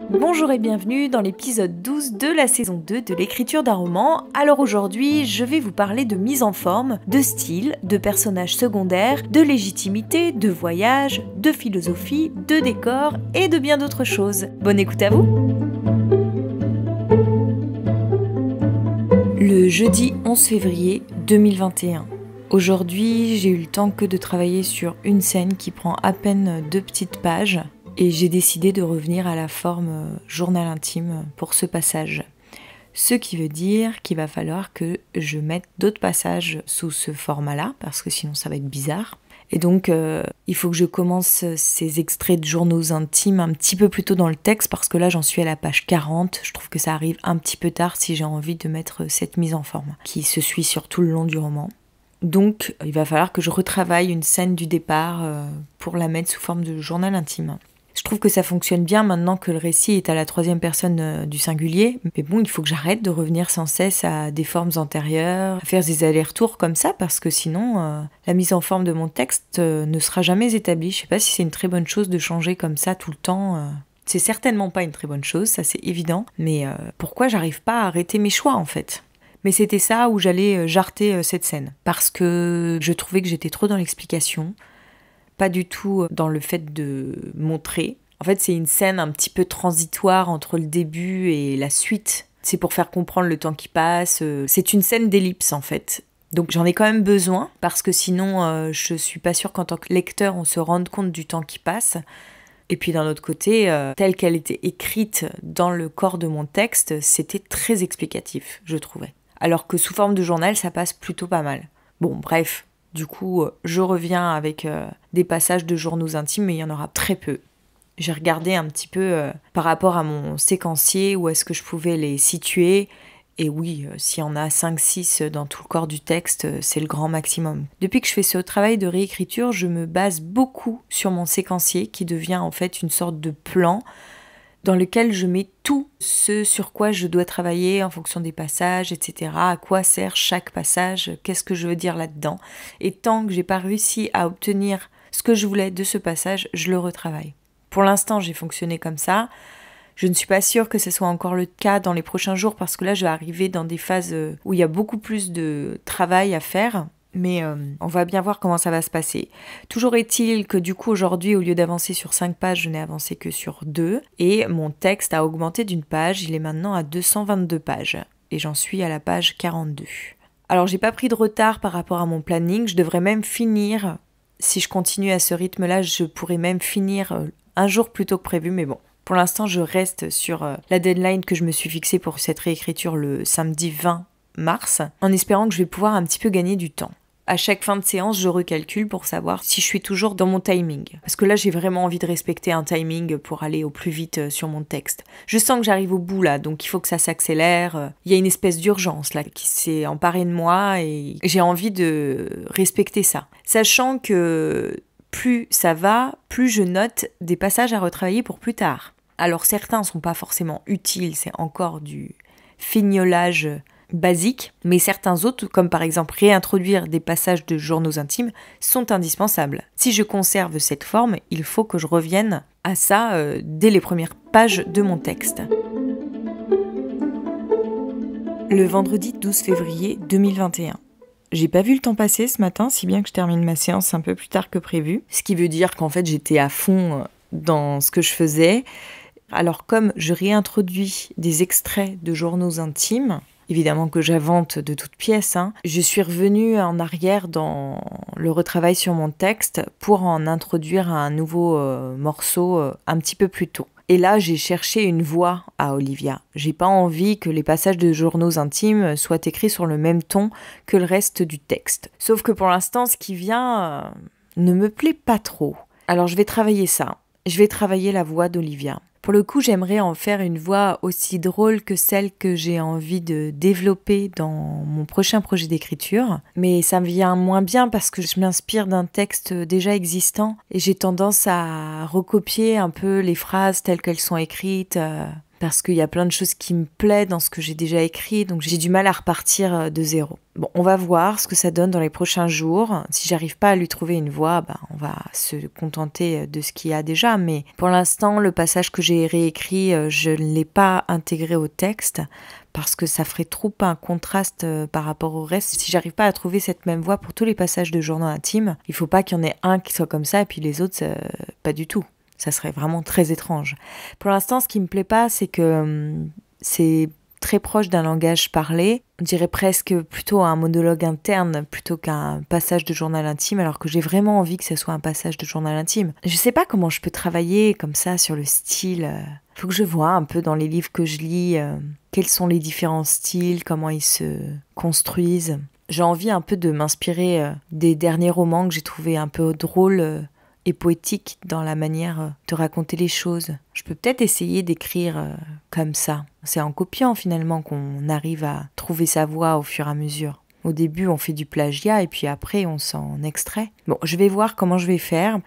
Bonjour et bienvenue dans l'épisode 12 de la saison 2 de l'écriture d'un roman. Alors aujourd'hui, je vais vous parler de mise en forme, de style, de personnages secondaires, de légitimité, de voyage, de philosophie, de décor et de bien d'autres choses. Bonne écoute à vous! Le jeudi 11 février 2021. Aujourd'hui, j'ai eu le temps que de travailler sur une scène qui prend à peine 2 petites pages. Et j'ai décidé de revenir à la forme journal intime pour ce passage. Ce qui veut dire qu'il va falloir que je mette d'autres passages sous ce format-là, parce que sinon ça va être bizarre. Et donc, il faut que je commence ces extraits de journaux intimes un petit peu plus tôt dans le texte, parce que là j'en suis à la page 40. Je trouve que ça arrive un petit peu tard si j'ai envie de mettre cette mise en forme, qui se suit sur tout le long du roman. Donc, il va falloir que je retravaille une scène du départ pour la mettre sous forme de journal intime. Je trouve que ça fonctionne bien maintenant que le récit est à la 3e personne du singulier. Mais bon, il faut que j'arrête de revenir sans cesse à des formes antérieures, à faire des allers-retours comme ça, parce que sinon, la mise en forme de mon texte ne sera jamais établie. Je sais pas si c'est une très bonne chose de changer comme ça tout le temps. C'est certainement pas une très bonne chose, ça c'est évident. Mais pourquoi j'arrive pas à arrêter mes choix en fait ? Mais c'était ça où j'allais jarter cette scène. Parce que je trouvais que j'étais trop dans l'explication. Pas du tout dans le fait de montrer. En fait, c'est une scène un petit peu transitoire entre le début et la suite. C'est pour faire comprendre le temps qui passe. C'est une scène d'ellipse, en fait. Donc j'en ai quand même besoin, parce que sinon, je suis pas sûre qu'en tant que lecteur, on se rende compte du temps qui passe. Et puis d'un autre côté, telle qu'elle était écrite dans le corps de mon texte, c'était très explicatif, je trouvais. Alors que sous forme de journal, ça passe plutôt pas mal. Bon, bref. Du coup, je reviens avec des passages de journaux intimes, mais il y en aura très peu. J'ai regardé un petit peu par rapport à mon séquencier, où est-ce que je pouvais les situer. Et oui, s'il y en a 5-6 dans tout le corps du texte, c'est le grand maximum. Depuis que je fais ce travail de réécriture, je me base beaucoup sur mon séquencier, qui devient en fait une sorte de plan dans lequel je mets tout ce sur quoi je dois travailler en fonction des passages, etc. À quoi sert chaque passage, qu'est-ce que je veux dire là-dedans. Et tant que j'ai pas réussi à obtenir ce que je voulais de ce passage, je le retravaille. Pour l'instant, j'ai fonctionné comme ça. Je ne suis pas sûre que ce soit encore le cas dans les prochains jours, parce que là, je vais arriver dans des phases où il y a beaucoup plus de travail à faire. Mais on va bien voir comment ça va se passer. Toujours est-il que du coup aujourd'hui, au lieu d'avancer sur 5 pages, je n'ai avancé que sur 2. Et mon texte a augmenté d'une page, il est maintenant à 222 pages. Et j'en suis à la page 42. Alors j'ai pas pris de retard par rapport à mon planning, je devrais même finir, si je continue à ce rythme-là, je pourrais même finir un jour plus tôt que prévu, mais bon. Pour l'instant, je reste sur la deadline que je me suis fixée pour cette réécriture le samedi 20 mars, en espérant que je vais pouvoir un petit peu gagner du temps. À chaque fin de séance, je recalcule pour savoir si je suis toujours dans mon timing. Parce que là, j'ai vraiment envie de respecter un timing pour aller au plus vite sur mon texte. Je sens que j'arrive au bout là, donc il faut que ça s'accélère. Il y a une espèce d'urgence là qui s'est emparée de moi et j'ai envie de respecter ça. Sachant que plus ça va, plus je note des passages à retravailler pour plus tard. Alors certains sont pas forcément utiles, c'est encore du fignolage basique, mais certains autres, comme par exemple réintroduire des passages de journaux intimes, sont indispensables. Si je conserve cette forme, il faut que je revienne à ça dès les premières pages de mon texte. Le vendredi 12 février 2021. J'ai pas vu le temps passer ce matin, si bien que je termine ma séance un peu plus tard que prévu, ce qui veut dire qu'en fait j'étais à fond dans ce que je faisais. Alors comme je réintroduis des extraits de journaux intimes, évidemment que j'invente de toutes pièces, je suis revenue en arrière dans le retravail sur mon texte pour en introduire un nouveau morceau un petit peu plus tôt. Et là, j'ai cherché une voix à Olivia. J'ai pas envie que les passages de journaux intimes soient écrits sur le même ton que le reste du texte. Sauf que pour l'instant, ce qui vient ne me plaît pas trop. Alors je vais travailler ça. Je vais travailler la voix d'Olivia. Pour le coup, j'aimerais en faire une voix aussi drôle que celle que j'ai envie de développer dans mon prochain projet d'écriture. Mais ça me vient moins bien parce que je m'inspire d'un texte déjà existant et j'ai tendance à recopier un peu les phrases telles qu'elles sont écrites. parce qu'il y a plein de choses qui me plaisent dans ce que j'ai déjà écrit, donc j'ai du mal à repartir de zéro. Bon, on va voir ce que ça donne dans les prochains jours. Si j'arrive pas à lui trouver une voix, on va se contenter de ce qu'il y a déjà, mais pour l'instant, le passage que j'ai réécrit, je ne l'ai pas intégré au texte, parce que ça ferait trop un contraste par rapport au reste. Si j'arrive pas à trouver cette même voix pour tous les passages de journal intime, il faut pas qu'il y en ait un qui soit comme ça, et puis les autres, pas du tout. Ça serait vraiment très étrange. Pour l'instant, ce qui me plaît pas, c'est que c'est très proche d'un langage parlé. On dirait presque plutôt un monologue interne plutôt qu'un passage de journal intime, alors que j'ai vraiment envie que ce soit un passage de journal intime. Je sais pas comment je peux travailler comme ça sur le style. Faut que je vois un peu dans les livres que je lis quels sont les différents styles, comment ils se construisent. J'ai envie un peu de m'inspirer des derniers romans que j'ai trouvés un peu drôles et poétique dans la manière de raconter les choses. Je peux peut-être essayer d'écrire comme ça. C'est en copiant finalement qu'on arrive à trouver sa voix au fur et à mesure. Au début, on fait du plagiat et puis après, on s'en extrait. Bon, je vais voir comment je vais faire.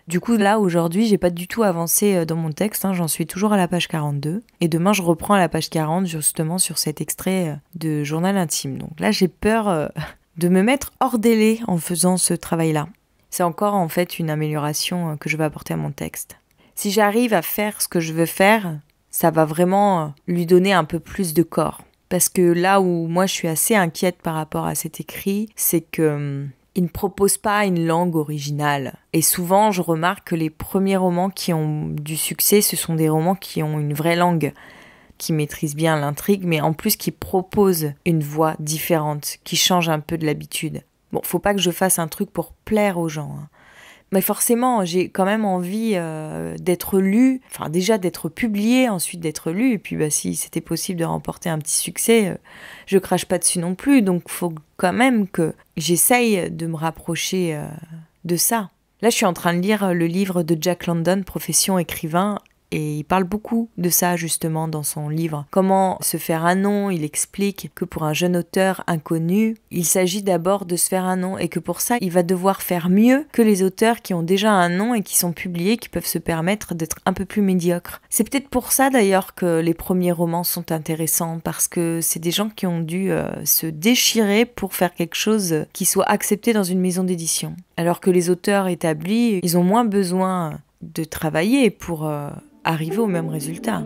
Du coup, là, aujourd'hui, j'ai pas du tout avancé dans mon texte. J'en suis toujours à la page 42. Et demain, je reprends à la page 40, justement, sur cet extrait de journal intime. Donc là, j'ai peur de me mettre hors délai en faisant ce travail-là. C'est encore en fait une amélioration que je vais apporter à mon texte. Si j'arrive à faire ce que je veux faire, ça va vraiment lui donner un peu plus de corps. Parce que là où moi je suis assez inquiète par rapport à cet écrit, c'est que il ne propose pas une langue originale. Et souvent je remarque que les premiers romans qui ont du succès, ce sont des romans qui ont une vraie langue, qui maîtrisent bien l'intrigue, mais en plus qui proposent une voix différente, qui change un peu de l'habitude. Bon, faut pas que je fasse un truc pour plaire aux gens. Mais forcément, j'ai quand même envie d'être lu, enfin déjà d'être publié, ensuite d'être lu, et puis si c'était possible de remporter un petit succès, je crache pas dessus non plus, donc faut quand même que j'essaye de me rapprocher de ça. Là, je suis en train de lire le livre de Jack London, Profession écrivain, et il parle beaucoup de ça justement dans son livre. Comment se faire un nom, il explique que pour un jeune auteur inconnu, il s'agit d'abord de se faire un nom et que pour ça, il va devoir faire mieux que les auteurs qui ont déjà un nom et qui sont publiés, qui peuvent se permettre d'être un peu plus médiocres. C'est peut-être pour ça d'ailleurs que les premiers romans sont intéressants, parce que c'est des gens qui ont dû se déchirer pour faire quelque chose qui soit accepté dans une maison d'édition. Alors que les auteurs établis, ils ont moins besoin de travailler pour arriver au même résultat.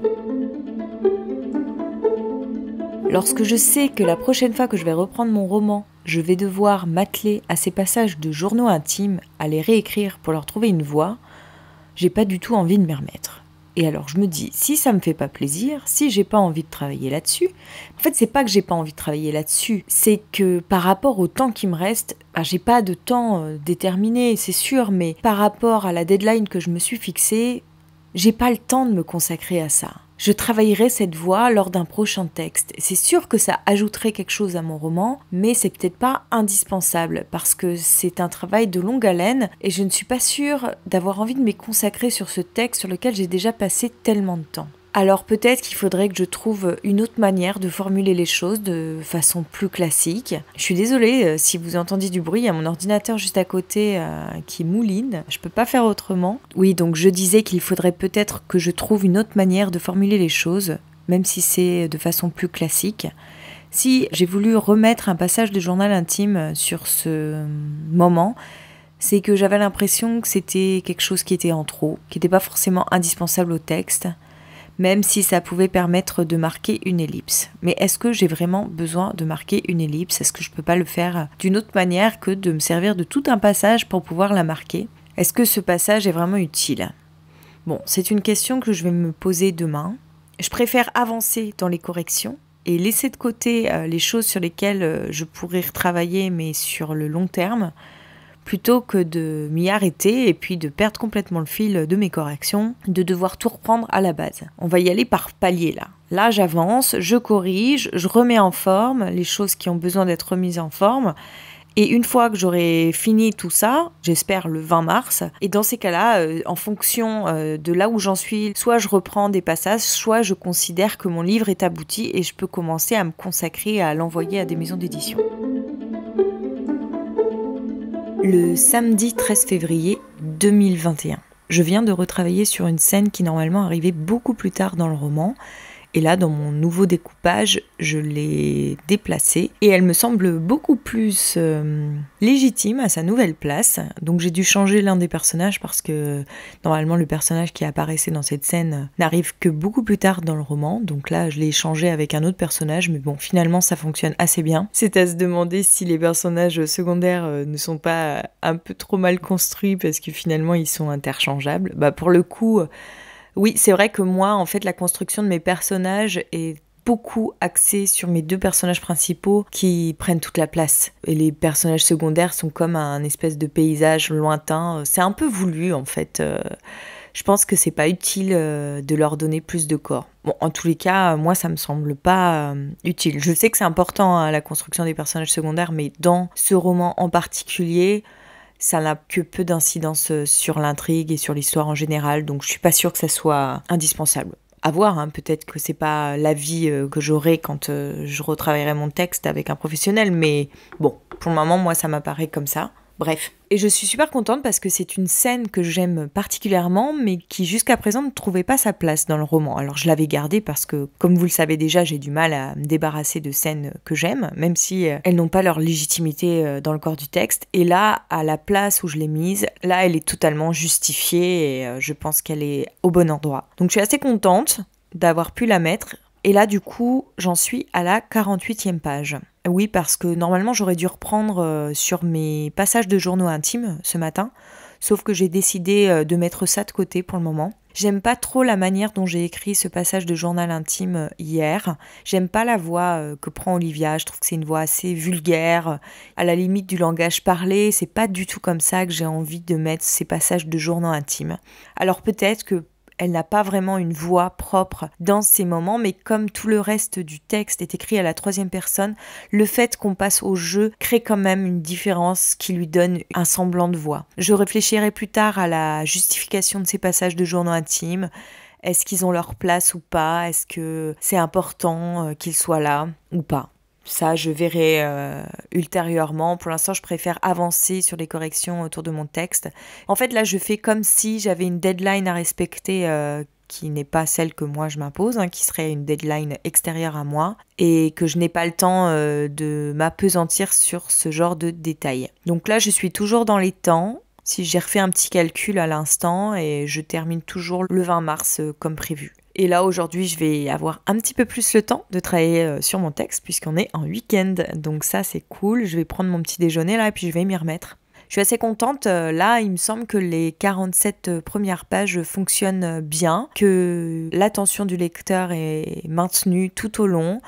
Lorsque je sais que la prochaine fois que je vais reprendre mon roman, je vais devoir m'atteler à ces passages de journaux intimes, à les réécrire pour leur trouver une voix, j'ai pas du tout envie de m'y remettre. Et alors je me dis, si ça me fait pas plaisir, si j'ai pas envie de travailler là-dessus, en fait c'est pas que j'ai pas envie de travailler là-dessus, c'est que par rapport au temps qui me reste, j'ai pas de temps déterminé, c'est sûr, mais par rapport à la deadline que je me suis fixée, j'ai pas le temps de me consacrer à ça. Je travaillerai cette voix lors d'un prochain texte. C'est sûr que ça ajouterait quelque chose à mon roman, mais c'est peut-être pas indispensable parce que c'est un travail de longue haleine et je ne suis pas sûre d'avoir envie de me consacrer sur ce texte sur lequel j'ai déjà passé tellement de temps. Alors peut-être qu'il faudrait que je trouve une autre manière de formuler les choses de façon plus classique. Je suis désolée si vous entendiez du bruit, il y a mon ordinateur juste à côté qui mouline, je peux pas faire autrement. Oui, donc je disais qu'il faudrait peut-être que je trouve une autre manière de formuler les choses, même si c'est de façon plus classique. Si j'ai voulu remettre un passage de journal intime sur ce moment, c'est que j'avais l'impression que c'était quelque chose qui était en trop, qui n'était pas forcément indispensable au texte, même si ça pouvait permettre de marquer une ellipse. Mais est-ce que j'ai vraiment besoin de marquer une ellipse ? Est-ce que je peux pas le faire d'une autre manière que de me servir de tout un passage pour pouvoir la marquer ? Est-ce que ce passage est vraiment utile ? Bon, c'est une question que je vais me poser demain. Je préfère avancer dans les corrections et laisser de côté les choses sur lesquelles je pourrais retravailler, mais sur le long terme, plutôt que de m'y arrêter et puis de perdre complètement le fil de mes corrections, de devoir tout reprendre à la base. On va y aller par paliers là. Là, j'avance, je corrige, je remets en forme les choses qui ont besoin d'être remises en forme. Et une fois que j'aurai fini tout ça, j'espère le 20 mars, et dans ces cas-là, en fonction de là où j'en suis, soit je reprends des passages, soit je considère que mon livre est abouti et je peux commencer à me consacrer à l'envoyer à des maisons d'édition. Le samedi 13 février 2021. Je viens de retravailler sur une scène qui normalement arrivait beaucoup plus tard dans le roman. Et là, dans mon nouveau découpage, je l'ai déplacée et elle me semble beaucoup plus légitime à sa nouvelle place. Donc j'ai dû changer l'un des personnages parce que normalement le personnage qui apparaissait dans cette scène n'arrive que beaucoup plus tard dans le roman. Donc là, je l'ai changé avec un autre personnage, mais bon, finalement ça fonctionne assez bien. C'est à se demander si les personnages secondaires ne sont pas un peu trop mal construits parce que finalement ils sont interchangeables. Pour le coup... Oui, c'est vrai que moi, en fait, la construction de mes personnages est beaucoup axée sur mes deux personnages principaux qui prennent toute la place. Et les personnages secondaires sont comme un espèce de paysage lointain. C'est un peu voulu, en fait. Je pense que c'est pas utile de leur donner plus de corps. Bon, en tous les cas, moi, ça me semble pas utile. Je sais que c'est important, la construction des personnages secondaires, mais dans ce roman en particulier... ça n'a que peu d'incidence sur l'intrigue et sur l'histoire en général, donc je suis pas sûre que ça soit indispensable. À voir, peut-être que c'est pas l'avis que j'aurai quand je retravaillerai mon texte avec un professionnel, mais bon, pour le moment, moi, ça m'apparaît comme ça. Bref. Et je suis super contente parce que c'est une scène que j'aime particulièrement, mais qui jusqu'à présent ne trouvait pas sa place dans le roman. Alors je l'avais gardée parce que, comme vous le savez déjà, j'ai du mal à me débarrasser de scènes que j'aime, même si elles n'ont pas leur légitimité dans le corps du texte. Et là, à la place où je l'ai mise, là elle est totalement justifiée et je pense qu'elle est au bon endroit. Donc je suis assez contente d'avoir pu la mettre. Et là, du coup, j'en suis à la 48e page. Oui, parce que normalement, j'aurais dû reprendre sur mes passages de journaux intimes ce matin, sauf que j'ai décidé de mettre ça de côté pour le moment. J'aime pas trop la manière dont j'ai écrit ce passage de journal intime hier. J'aime pas la voix que prend Olivia, je trouve que c'est une voix assez vulgaire, à la limite du langage parlé. C'est pas du tout comme ça que j'ai envie de mettre ces passages de journaux intimes. Alors peut-être que elle n'a pas vraiment une voix propre dans ces moments, mais comme tout le reste du texte est écrit à la 3e personne, le fait qu'on passe au jeu crée quand même une différence qui lui donne un semblant de voix. Je réfléchirai plus tard à la justification de ces passages de journaux intimes. Est-ce qu'ils ont leur place ou pas ? Est-ce que c'est important qu'ils soient là ou pas ? Ça, je verrai ultérieurement. Pour l'instant, je préfère avancer sur les corrections autour de mon texte. En fait, là, je fais comme si j'avais une deadline à respecter qui n'est pas celle que moi je m'impose, qui serait une deadline extérieure à moi, et que je n'ai pas le temps de m'appesantir sur ce genre de détails. Donc là, je suis toujours dans les temps. Si j'ai refait un petit calcul à l'instant, et je termine toujours le 20 mars comme prévu. Et là, aujourd'hui, je vais avoir un petit peu plus le temps de travailler sur mon texte puisqu'on est en week-end. Donc ça, c'est cool. Je vais prendre mon petit déjeuner là et puis je vais m'y remettre. Je suis assez contente. Là, il me semble que les 47 premières pages fonctionnent bien, que l'attention du lecteur est maintenue tout au long,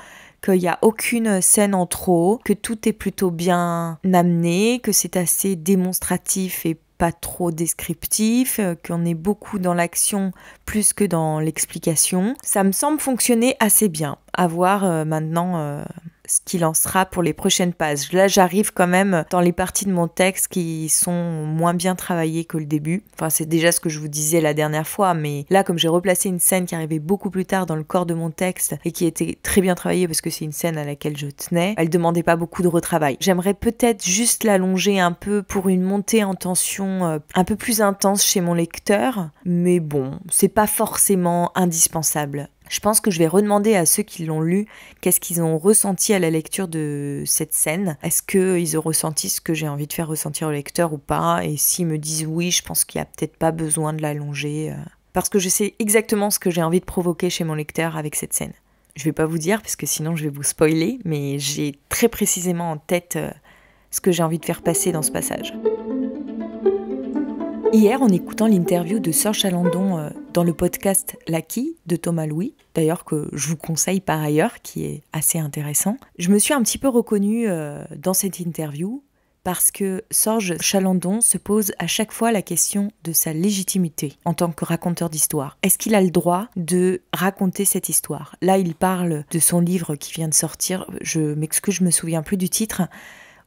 qu'il n'y a aucune scène en trop, que tout est plutôt bien amené, que c'est assez démonstratif et pas trop descriptif, qu'on est beaucoup dans l'action plus que dans l'explication. Ça me semble fonctionner assez bien. À voir maintenant ce qu'il en sera pour les prochaines pages. Là, j'arrive quand même dans les parties de mon texte qui sont moins bien travaillées que le début. Enfin, c'est déjà ce que je vous disais la dernière fois, mais là, comme j'ai replacé une scène qui arrivait beaucoup plus tard dans le corps de mon texte et qui était très bien travaillée parce que c'est une scène à laquelle je tenais, elle demandait pas beaucoup de retravail. J'aimerais peut-être juste l'allonger un peu pour une montée en tension un peu plus intense chez mon lecteur, mais bon, c'est pas forcément indispensable. Je pense que je vais redemander à ceux qui l'ont lu qu'est-ce qu'ils ont ressenti à la lecture de cette scène. Est-ce qu'ils ont ressenti ce que j'ai envie de faire ressentir au lecteur ou pas ? Et s'ils me disent oui, je pense qu'il n'y a peut-être pas besoin de l'allonger. Parce que je sais exactement ce que j'ai envie de provoquer chez mon lecteur avec cette scène. Je vais pas vous dire parce que sinon je vais vous spoiler, mais j'ai très précisément en tête ce que j'ai envie de faire passer dans ce passage. Hier, en écoutant l'interview de Sœur Chalandon dans le podcast L'Acquis de Thomas Louis, d'ailleurs que je vous conseille par ailleurs, qui est assez intéressant, je me suis un petit peu reconnue dans cette interview parce que Sorge Chalandon se pose à chaque fois la question de sa légitimité en tant que raconteur d'histoire. Est-ce qu'il a le droit de raconter cette histoire ? Là, il parle de son livre qui vient de sortir, je m'excuse, je me souviens plus du titre,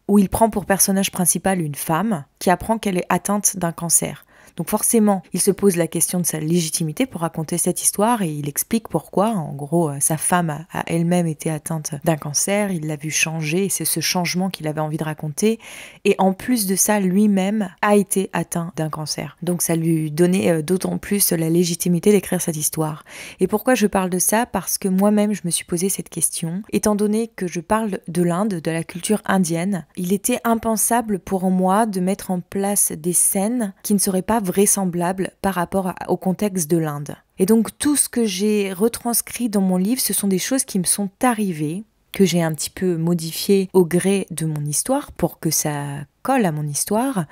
où il prend pour personnage principal une femme qui apprend qu'elle est atteinte d'un cancer. Donc forcément, il se pose la question de sa légitimité pour raconter cette histoire et il explique pourquoi. En gros, sa femme a elle-même été atteinte d'un cancer, il l'a vu changer et c'est ce changement qu'il avait envie de raconter. Et en plus de ça, lui-même a été atteint d'un cancer. Donc ça lui donnait d'autant plus la légitimité d'écrire cette histoire. Et pourquoi je parle de ça? Parce que moi-même, je me suis posé cette question. Étant donné que je parle de l'Inde, de la culture indienne, il était impensable pour moi de mettre en place des scènes qui ne seraient pas vraisemblables par rapport au contexte de l'Inde. Et donc tout ce que j'ai retranscrit dans mon livre, ce sont des choses qui me sont arrivées, que j'ai un petit peu modifiées au gré de mon histoire pour que ça colle à mon histoire,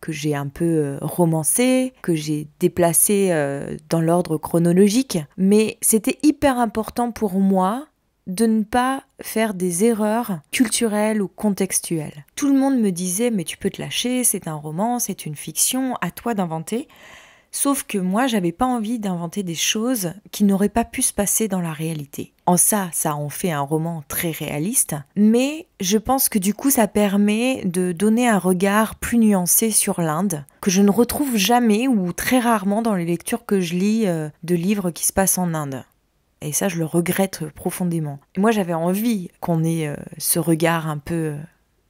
que j'ai un peu romancé, que j'ai déplacé dans l'ordre chronologique. Mais c'était hyper important pour moi de ne pas faire des erreurs culturelles ou contextuelles. Tout le monde me disait « mais tu peux te lâcher, c'est un roman, c'est une fiction, à toi d'inventer ». Sauf que moi, j'avais pas envie d'inventer des choses qui n'auraient pas pu se passer dans la réalité. En ça en fait un roman très réaliste, mais je pense que du coup, ça permet de donner un regard plus nuancé sur l'Inde, que je ne retrouve jamais ou très rarement dans les lectures que je lis de livres qui se passent en Inde. Et ça, je le regrette profondément. Et moi, j'avais envie qu'on ait ce regard un peu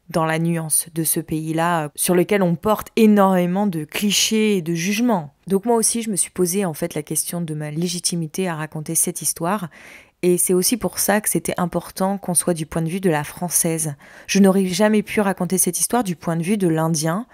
dans la nuance de ce pays-là, sur lequel on porte énormément de clichés et de jugements. Donc moi aussi, je me suis posé en fait la question de ma légitimité à raconter cette histoire. Et c'est aussi pour ça que c'était important qu'on soit du point de vue de la française. Je n'aurais jamais pu raconter cette histoire du point de vue de l'Indien,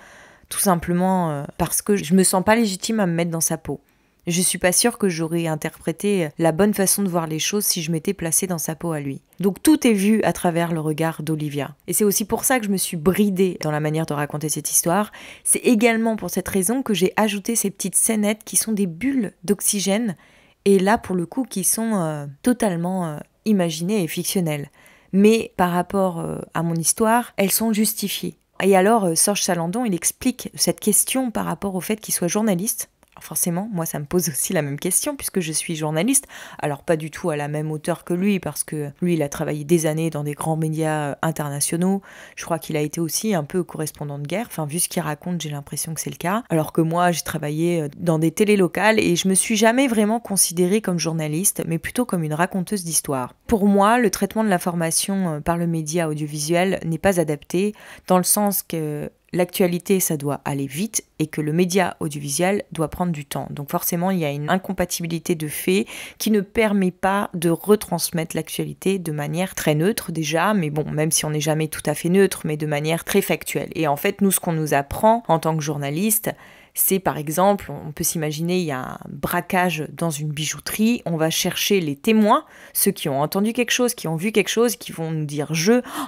tout simplement parce que je me sens pas légitime à me mettre dans sa peau. Je suis pas sûre que j'aurais interprété la bonne façon de voir les choses si je m'étais placée dans sa peau à lui. Donc tout est vu à travers le regard d'Olivia. Et c'est aussi pour ça que je me suis bridée dans la manière de raconter cette histoire. C'est également pour cette raison que j'ai ajouté ces petites scénettes qui sont des bulles d'oxygène, et là pour le coup qui sont totalement imaginées et fictionnelles. Mais par rapport à mon histoire, elles sont justifiées. Et alors Sorge Salandon, il explique cette question par rapport au fait qu'il soit journaliste. Forcément, moi ça me pose aussi la même question puisque je suis journaliste, alors pas du tout à la même hauteur que lui parce que lui il a travaillé des années dans des grands médias internationaux, je crois qu'il a été aussi un peu correspondant de guerre, enfin vu ce qu'il raconte j'ai l'impression que c'est le cas, alors que moi j'ai travaillé dans des télés locales et je me suis jamais vraiment considérée comme journaliste mais plutôt comme une raconteuse d'histoire. Pour moi, le traitement de l'information par le média audiovisuel n'est pas adapté dans le sens que l'actualité, ça doit aller vite et que le média audiovisuel doit prendre du temps. Donc forcément, il y a une incompatibilité de faits qui ne permet pas de retransmettre l'actualité de manière très neutre déjà, mais bon, même si on n'est jamais tout à fait neutre, mais de manière très factuelle. Et en fait, nous, ce qu'on nous apprend en tant que journaliste, c'est par exemple, on peut s'imaginer, il y a un braquage dans une bijouterie, on va chercher les témoins, ceux qui ont entendu quelque chose, qui ont vu quelque chose, qui vont nous dire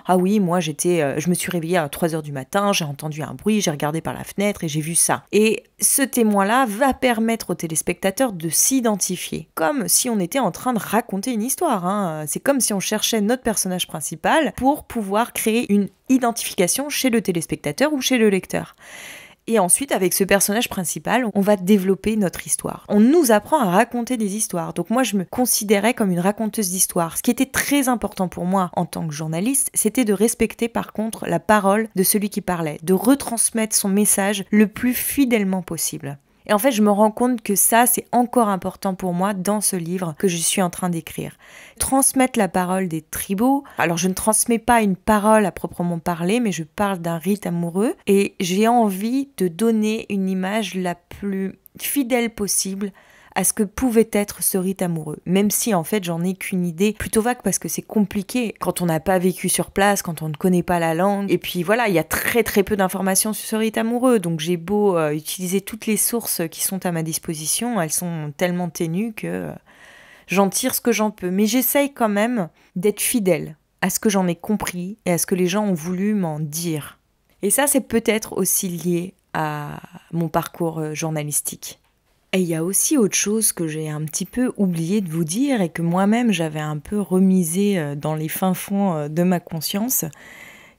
ah oui, moi je me suis réveillée à 3h du matin, j'ai entendu un bruit, j'ai regardé par la fenêtre et j'ai vu ça. Et ce témoin-là va permettre aux téléspectateurs de s'identifier, comme si on était en train de raconter une histoire, hein. C'est comme si on cherchait notre personnage principal pour pouvoir créer une identification chez le téléspectateur ou chez le lecteur. Et ensuite, avec ce personnage principal, on va développer notre histoire. On nous apprend à raconter des histoires. Donc moi, je me considérais comme une raconteuse d'histoire. Ce qui était très important pour moi en tant que journaliste, c'était de respecter par contre la parole de celui qui parlait, de retransmettre son message le plus fidèlement possible. Et en fait, je me rends compte que ça, c'est encore important pour moi dans ce livre que je suis en train d'écrire. Transmettre la parole des tribaux. Alors, je ne transmets pas une parole à proprement parler, mais je parle d'un rite amoureux. Et j'ai envie de donner une image la plus fidèle possible à ce que pouvait être ce rite amoureux. Même si, en fait, j'en ai qu'une idée plutôt vague parce que c'est compliqué quand on n'a pas vécu sur place, quand on ne connaît pas la langue. Et puis voilà, il y a très très peu d'informations sur ce rite amoureux. Donc j'ai beau utiliser toutes les sources qui sont à ma disposition, elles sont tellement ténues que j'en tire ce que j'en peux. Mais j'essaye quand même d'être fidèle à ce que j'en ai compris et à ce que les gens ont voulu m'en dire. Et ça, c'est peut-être aussi lié à mon parcours journalistique. Et il y a aussi autre chose que j'ai un petit peu oublié de vous dire et que moi-même j'avais un peu remisé dans les fins fonds de ma conscience,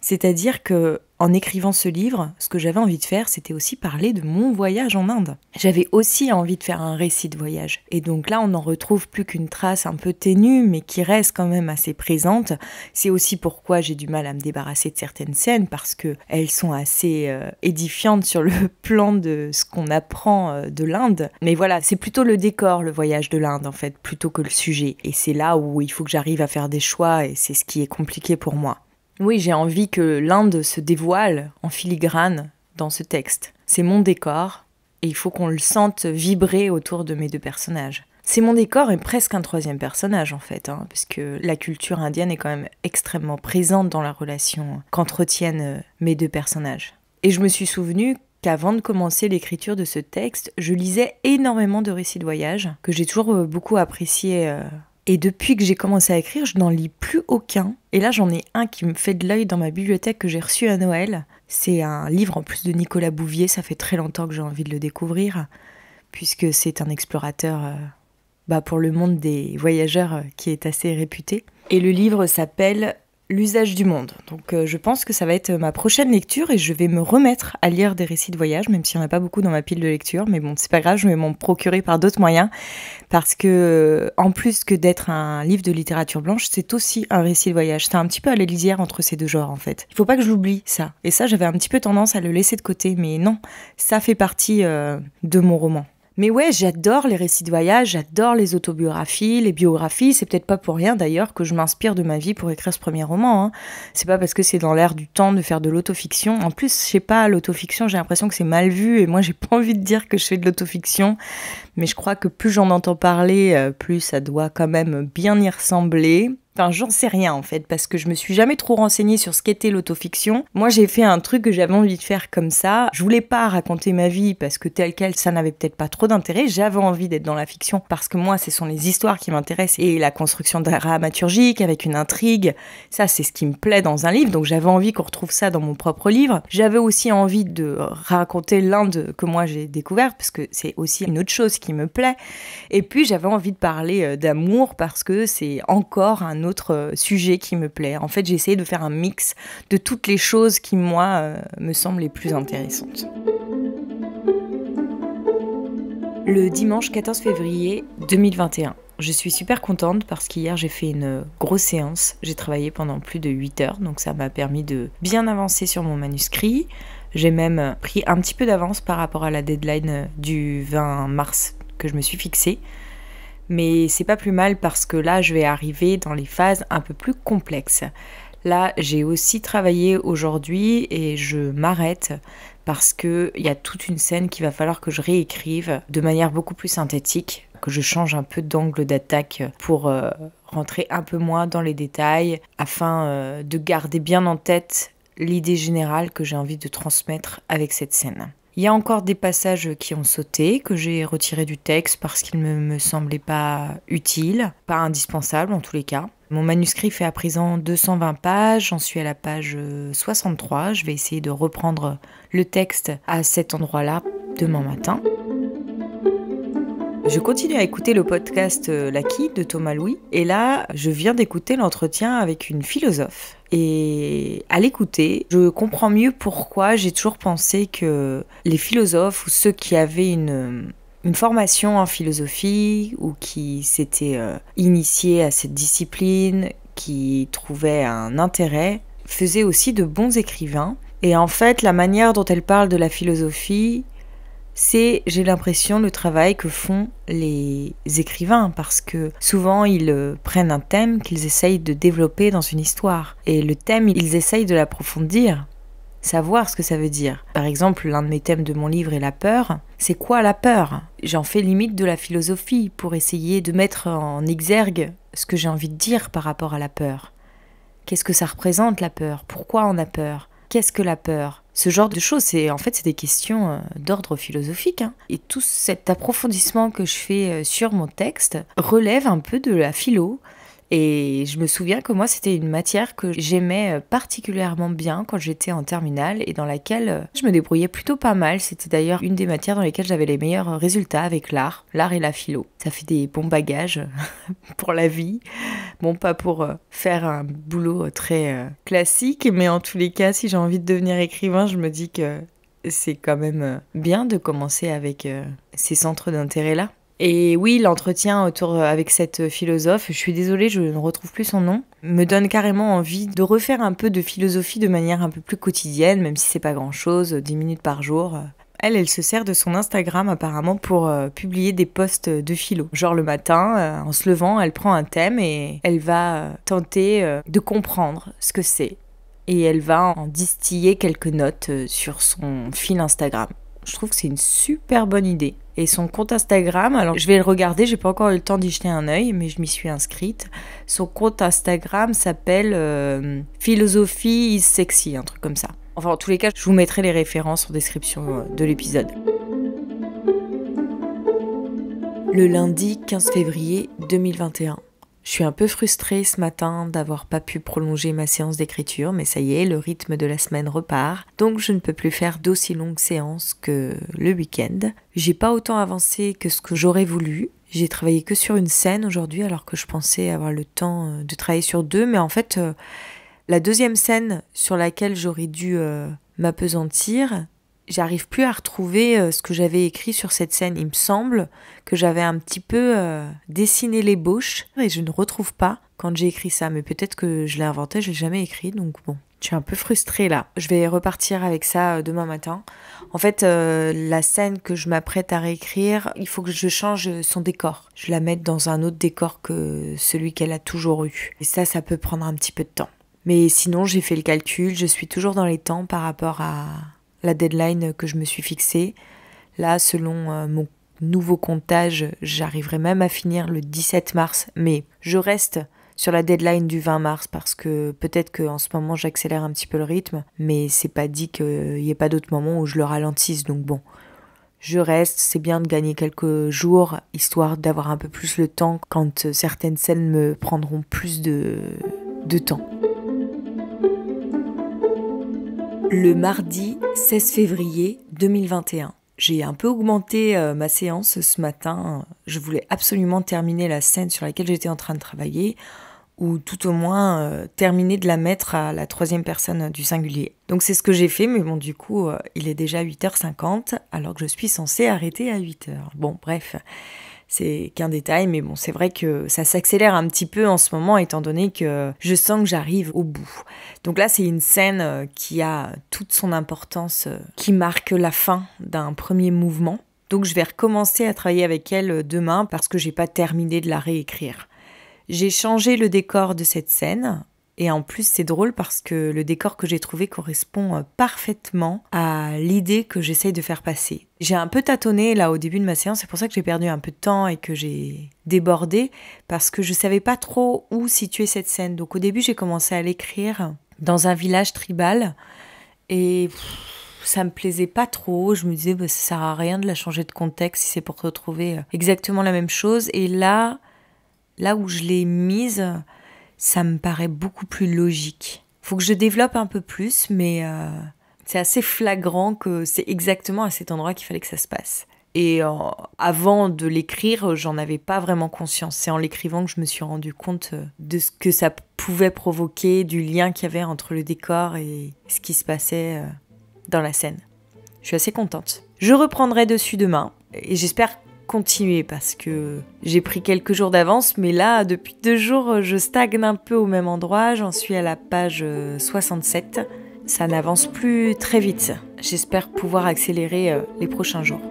C'est-à-dire que en écrivant ce livre, ce que j'avais envie de faire, c'était aussi parler de mon voyage en Inde. J'avais aussi envie de faire un récit de voyage. Et donc là, on n'en retrouve plus qu'une trace un peu ténue, mais qui reste quand même assez présente. C'est aussi pourquoi j'ai du mal à me débarrasser de certaines scènes, parce qu'elles sont assez édifiantes sur le plan de ce qu'on apprend de l'Inde. Mais voilà, c'est plutôt le décor, le voyage de l'Inde, en fait, plutôt que le sujet. Et c'est là où il faut que j'arrive à faire des choix, et c'est ce qui est compliqué pour moi. Oui, j'ai envie que l'Inde se dévoile en filigrane dans ce texte. C'est mon décor et il faut qu'on le sente vibrer autour de mes deux personnages. C'est mon décor et presque un troisième personnage en fait, parce que la culture indienne est quand même extrêmement présente dans la relation qu'entretiennent mes deux personnages. Et je me suis souvenu qu'avant de commencer l'écriture de ce texte, je lisais énormément de récits de voyage que j'ai toujours beaucoup apprécié. Et depuis que j'ai commencé à écrire, je n'en lis plus aucun. Et là, j'en ai un qui me fait de l'œil dans ma bibliothèque que j'ai reçu à Noël. C'est un livre en plus de Nicolas Bouvier. Ça fait très longtemps que j'ai envie de le découvrir, puisque c'est un explorateur pour le monde des voyageurs qui est assez réputé. Et le livre s'appelle L'usage du monde. Donc je pense que ça va être ma prochaine lecture et je vais me remettre à lire des récits de voyage, même s'il n'y en a pas beaucoup dans ma pile de lecture. Mais bon, c'est pas grave, je vais m'en procurer par d'autres moyens. Parce que, en plus que d'être un livre de littérature blanche, c'est aussi un récit de voyage. C'est un petit peu à la lisière entre ces deux genres, en fait. Il faut pas que je l'oublie, ça. Et ça, j'avais un petit peu tendance à le laisser de côté. Mais non, ça fait partie de mon roman. Mais ouais, j'adore les récits de voyage, j'adore les autobiographies, les biographies. C'est peut-être pas pour rien d'ailleurs que je m'inspire de ma vie pour écrire ce premier roman. C'est pas parce que c'est dans l'air du temps de faire de l'autofiction. En plus, je sais pas, l'autofiction, j'ai l'impression que c'est mal vu et moi j'ai pas envie de dire que je fais de l'autofiction. Mais je crois que plus j'en entends parler, plus ça doit quand même bien y ressembler. Enfin, j'en sais rien en fait, parce que je me suis jamais trop renseignée sur ce qu'était l'autofiction. Moi, j'ai fait un truc que j'avais envie de faire comme ça. Je voulais pas raconter ma vie parce que tel quel, ça n'avait peut-être pas trop d'intérêt. J'avais envie d'être dans la fiction parce que moi, ce sont les histoires qui m'intéressent et la construction dramaturgique avec une intrigue. Ça, c'est ce qui me plaît dans un livre. Donc, j'avais envie qu'on retrouve ça dans mon propre livre. J'avais aussi envie de raconter l'Inde que moi j'ai découverte parce que c'est aussi une autre chose qui me plaît. Et puis, j'avais envie de parler d'amour parce que c'est encore un autre sujet qui me plaît. En fait, j'ai essayé de faire un mix de toutes les choses qui, moi, me semblent les plus intéressantes. Le dimanche 14 février 2021. Je suis super contente parce qu'hier, j'ai fait une grosse séance. J'ai travaillé pendant plus de 8 heures, donc ça m'a permis de bien avancer sur mon manuscrit. J'ai même pris un petit peu d'avance par rapport à la deadline du 20 mars que je me suis fixée. Mais c'est pas plus mal parce que là, je vais arriver dans les phases un peu plus complexes. Là, j'ai aussi travaillé aujourd'hui et je m'arrête parce qu'il y a toute une scène qu'il va falloir que je réécrive de manière beaucoup plus synthétique, que je change un peu d'angle d'attaque pour rentrer un peu moins dans les détails afin de garder bien en tête l'idée générale que j'ai envie de transmettre avec cette scène. Il y a encore des passages qui ont sauté, que j'ai retirés du texte parce qu'ils ne me semblaient pas utiles, pas indispensables en tous les cas. Mon manuscrit fait à présent 220 pages, j'en suis à la page 63. Je vais essayer de reprendre le texte à cet endroit-là demain matin. Je continue à écouter le podcast L'Acquis de Thomas Louis et là, je viens d'écouter l'entretien avec une philosophe. Et à l'écouter, je comprends mieux pourquoi j'ai toujours pensé que les philosophes ou ceux qui avaient une formation en philosophie ou qui s'étaient initiés à cette discipline, qui trouvaient un intérêt, faisaient aussi de bons écrivains. Et en fait, la manière dont elle parle de la philosophie, c'est, j'ai l'impression, le travail que font les écrivains, parce que souvent ils prennent un thème qu'ils essayent de développer dans une histoire. Et le thème, ils essayent de l'approfondir, savoir ce que ça veut dire. Par exemple, l'un de mes thèmes de mon livre est la peur. C'est quoi la peur ? J'en fais limite de la philosophie pour essayer de mettre en exergue ce que j'ai envie de dire par rapport à la peur. Qu'est-ce que ça représente la peur ? Pourquoi on a peur ? Qu'est-ce que la peur ? Ce genre de choses, c'est des questions d'ordre philosophique. Et tout cet approfondissement que je fais sur mon texte relève un peu de la philo. Et je me souviens que moi, c'était une matière que j'aimais particulièrement bien quand j'étais en terminale et dans laquelle je me débrouillais plutôt pas mal. C'était d'ailleurs une des matières dans lesquelles j'avais les meilleurs résultats avec l'art et la philo. Ça fait des bons bagages pour la vie. Bon, pas pour faire un boulot très classique, mais en tous les cas, si j'ai envie de devenir écrivain, je me dis que c'est quand même bien de commencer avec ces centres d'intérêt-là. Et oui, l'entretien avec cette philosophe, je suis désolée, je ne retrouve plus son nom, me donne carrément envie de refaire un peu de philosophie de manière un peu plus quotidienne, même si c'est pas grand-chose, 10 minutes par jour. Elle se sert de son Instagram apparemment pour publier des posts de philo. Genre le matin, en se levant, elle prend un thème et elle va tenter de comprendre ce que c'est. Et elle va en distiller quelques notes sur son fil Instagram. Je trouve que c'est une super bonne idée. Et son compte Instagram, alors je vais le regarder, j'ai pas encore eu le temps d'y jeter un œil, mais je m'y suis inscrite. Son compte Instagram s'appelle Philosophie is sexy, un truc comme ça. Enfin, en tous les cas, je vous mettrai les références en description de l'épisode. Le lundi 15 février 2021. Je suis un peu frustrée ce matin d'avoir pas pu prolonger ma séance d'écriture, mais ça y est, le rythme de la semaine repart, donc je ne peux plus faire d'aussi longues séances que le week-end. J'ai pas autant avancé que ce que j'aurais voulu. J'ai travaillé que sur une scène aujourd'hui, alors que je pensais avoir le temps de travailler sur 2, mais en fait, la deuxième scène sur laquelle j'aurais dû m'appesantir, j'arrive plus à retrouver ce que j'avais écrit sur cette scène. Il me semble que j'avais un petit peu dessiné l'ébauche et je ne retrouve pas quand j'ai écrit ça. Mais peut-être que je l'ai inventé, je l'ai jamais écrit, donc bon. Je suis un peu frustrée là. Je vais repartir avec ça demain matin. En fait, la scène que je m'apprête à réécrire, il faut que je change son décor. Je la mette dans un autre décor que celui qu'elle a toujours eu. Et ça peut prendre un petit peu de temps. Mais sinon, j'ai fait le calcul, je suis toujours dans les temps par rapport à la deadline que je me suis fixée. Là, selon mon nouveau comptage, j'arriverai même à finir le 17 mars, mais je reste sur la deadline du 20 mars parce que peut-être qu'en ce moment j'accélère un petit peu le rythme, mais c'est pas dit qu'il n'y ait pas d'autres moments où je le ralentisse, donc bon. Je reste, c'est bien de gagner quelques jours, histoire d'avoir un peu plus le temps quand certaines scènes me prendront plus de temps. Le mardi 16 février 2021. J'ai un peu augmenté ma séance ce matin. Je voulais absolument terminer la scène sur laquelle j'étais en train de travailler, ou tout au moins terminer de la mettre à la troisième personne du singulier. Donc c'est ce que j'ai fait, mais bon, du coup, il est déjà 8h50, alors que je suis censée arrêter à 8h. Bon, bref, c'est qu'un détail, mais bon, c'est vrai que ça s'accélère un petit peu en ce moment, étant donné que je sens que j'arrive au bout. Donc là, c'est une scène qui a toute son importance, qui marque la fin d'un premier mouvement. Donc je vais recommencer à travailler avec elle demain, parce que j'ai pas terminé de la réécrire. J'ai changé le décor de cette scène, et en plus c'est drôle parce que le décor que j'ai trouvé correspond parfaitement à l'idée que j'essaye de faire passer. J'ai un peu tâtonné là au début de ma séance, c'est pour ça que j'ai perdu un peu de temps et que j'ai débordé, parce que je savais pas trop où situer cette scène. Donc au début j'ai commencé à l'écrire dans un village tribal, et ça me plaisait pas trop. Je me disais ça sert à rien de la changer de contexte si c'est pour retrouver exactement la même chose. Et là où je l'ai mise, ça me paraît beaucoup plus logique. Faut que je développe un peu plus, mais c'est assez flagrant que c'est exactement à cet endroit qu'il fallait que ça se passe. Et avant de l'écrire, j'en avais pas vraiment conscience. C'est en l'écrivant que je me suis rendu compte de ce que ça pouvait provoquer, du lien qu'il y avait entre le décor et ce qui se passait dans la scène. Je suis assez contente. Je reprendrai dessus demain, et j'espère continuer parce que j'ai pris quelques jours d'avance, mais là, depuis 2 jours, je stagne un peu au même endroit. J'en suis à la page 67. Ça n'avance plus très vite. J'espère pouvoir accélérer les prochains jours.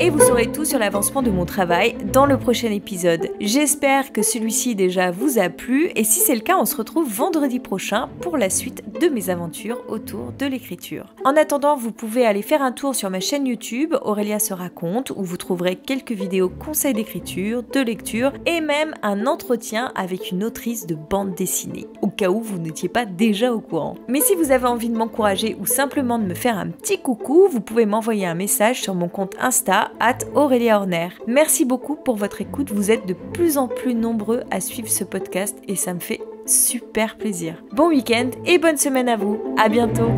Et vous saurez tout sur l'avancement de mon travail dans le prochain épisode. J'espère que celui-ci déjà vous a plu, et si c'est le cas, on se retrouve vendredi prochain pour la suite de mes aventures autour de l'écriture. En attendant, vous pouvez aller faire un tour sur ma chaîne YouTube Aurélia se raconte, où vous trouverez quelques vidéos conseils d'écriture, de lecture et même un entretien avec une autrice de bande dessinée, au cas où vous n'étiez pas déjà au courant. Mais si vous avez envie de m'encourager ou simplement de me faire un petit coucou, vous pouvez m'envoyer un message sur mon compte Insta @AureliaHorner. Merci beaucoup pour votre écoute, vous êtes de plus en plus nombreux à suivre ce podcast et ça me fait super plaisir. Bon week-end et bonne semaine à vous, à bientôt.